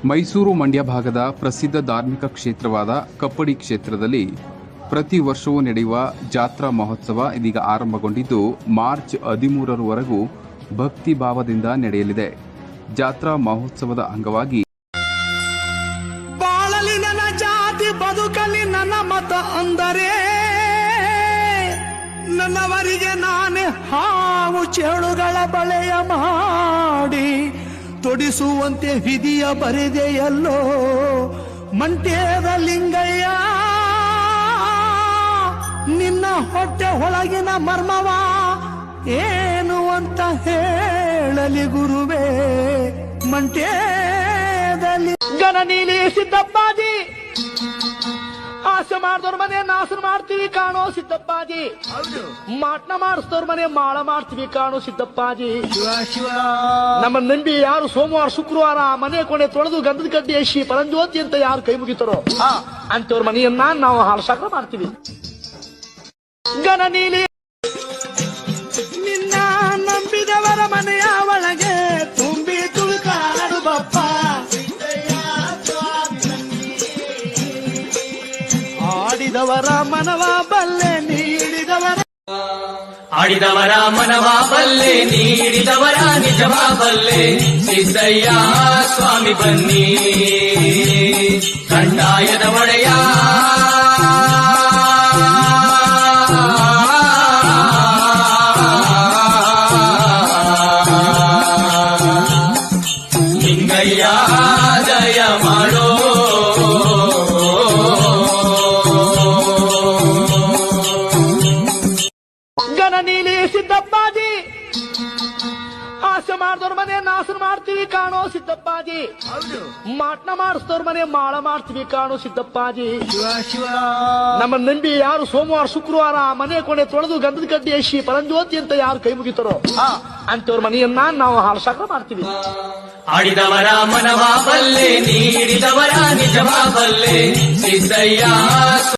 ಮೈಸೂರು ಮಂಡ್ಯ ಭಾಗದ ಪ್ರಸಿದ್ಧ ಧಾರ್ಮಿಕ ಕ್ಷೇತ್ರವಾದ ಕಪ್ಪಡಿ ಕ್ಷೇತ್ರದಲ್ಲಿ ಪ್ರತಿ ವರ್ಷವೂ ನಡೆಯುವ ಜಾತ್ರಾ ಮಹೋತ್ಸವ ಇದೀಗ ಆರಂಭಗೊಂಡಿದ್ದು ಮಾರ್ಚ್ 13ರವರೆಗೂ ಭಕ್ತಿ ಭಾವದಿಂದ ನಡೆಯಲಿದೆ. ಜಾತ್ರಾ ಮಹೋತ್ಸವದ ಅಂಗವಾಗಿ ಬಾಳಲಿ ನನ್ನ ಜಾತಿ ಬದುಕಲಿ ನನ್ನ ಮತ ಅಂದರೆ ನನ್ನವರಿಗೆ ನಾನೇ ಹಾವು ಚೇಳುಗಳ ಬಳೆಯ ಮಾಡಿ ತೊಡಿಸುವಂತೆ ವಿಧಿಯ ಬರೆದೆಯಲ್ಲೋ ಮಂಟ್ಯದ ಲಿಂಗಯ್ಯ. ನಿನ್ನ ಹೊಟ್ಟೆ ಒಳಗಿನ ಮರ್ಮವ ಏನು ಅಂತ ಹೇಳಲಿ ಗುರುವೇ ಮಂಟ್ಯದಲ್ಲಿ ಗಣನೀಲಿ ಸಿದ್ದಪ್ಪಾಜಿ. ಆಸೆ ಮಾಡಿದವ್ರ ಮನೆ ನಾಸನ ಮಾಡ್ತೀವಿ ಕಾಣೋ ಸಿದ್ದಪ್ಪಾಜಿ. ಮಾಟ್ನ ಮಾಡಿಸ್ತವ್ರ ಮನೆ ಮಾಳ ಮಾಡ್ತೀವಿ ಕಾಣೋ ಸಿದ್ದಪ್ಪಾಜಿ. ನಮ್ಮ ನಂಬಿ ಯಾರು ಸೋಮವಾರ ಶುಕ್ರವಾರ ಮನೆ ಕೊನೆ ತೊಳೆದು ಗಂಧದ ಗಡ್ಡಿ ಎಸಿ ಪರಂಜ್ಯೋತಿ ಅಂತ ಯಾರು ಕೈ ಮುಗಿತಾರೋ ಅಂತವ್ರ ಮನೆಯನ್ನ ನಾವು ಹಾಲ್ಸಾಕ ಮಾಡ್ತೀವಿ. ಗಣನೀಲಿ ನಿನ್ನ ನಂಬಿದವರ ಮನೆಯ ಒಳಗೆ ತುಂಬಿ ತುಳುಕಾಡು ಬಪ್ಪ. ಆಡಿದವರ ಮನವ ಬಲ್ಲೆ ನೀಡಿದವರ ಆಡಿದವರ ಮನವ ಬಲ್ಲೆ ನೀಡಿದವರ ನಿಜವ ಬಲ್ಲೆ ಸಿದ್ದಯ್ಯ ಸ್ವಾಮಿ ಬನ್ನಿ ಕಂದಾಯದ ಒಡೆಯ ಲಿಂಗಯ್ಯ ಜಯ ಮಾಡೋ ಗಣನೀಲಿ ಸಿದ್ದಪ್ಪಾಜಿ. ಆಸೆ ಮಾಡಿದವ್ರ ಮನೆ ನಾಸನ ಮಾಡ್ತೀವಿ ಕಾಣೋ ಸಿದ್ದಪ್ಪಾಜಿ. ಮಾಟ್ನ ಮಾಡಿಸ್ತವ್ರ ಮನೆ ಮಾಳ ಮಾಡ್ತೀವಿ ಕಾಣೋ ಸಿದ್ದಪ್ಪಾಜಿ. ನಮ್ಮ ನಂಬಿ ಯಾರು ಸೋಮವಾರ ಶುಕ್ರವಾರ ಮನೆ ಕೊನೆ ತೊಳೆದು ಗಂಧದ ಗಡ್ಡಿ ಎಸಿ ಪರಂಜ್ಯೋತಿ ಅಂತ ಯಾರು ಕೈ ಮುಗಿತಾರೋ ಅಂತವ್ರ ಮನೆಯನ್ನ ನಾವು ಹಾಲ್ಸಾಕ ಮಾಡ್ತೀವಿ. ಆಡಿದವರ ಮನವ ಬಲ್ಲೆ ನೀಡಿದವರ ನಿಜವ ಬಲ್ಲೆ ಸಿದ್ದಯ್ಯ